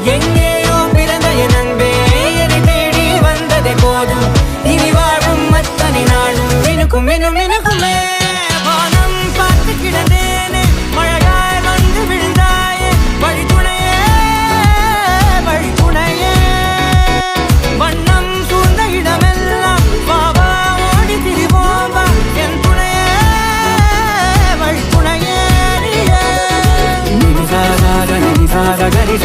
எங்கேயோ பிறந்த என் அன்பே என்னை தேடி வந்ததே போதும் இனி வாழும் அத்தனை நாளும் மினுக்கும் மினும் மினுக்குமே வானம் பார்த்து கிடந்தேனே மழையாய் வந்து விழுந்தாயே வழித்துணையே வழித்துணையே வண்ணம் சூழ்ந்த இடமெல்லாம் பாவா ஓடி திரிவோம் வா என் துணையே வழித்துணையே நிசாக நிசாக கரிச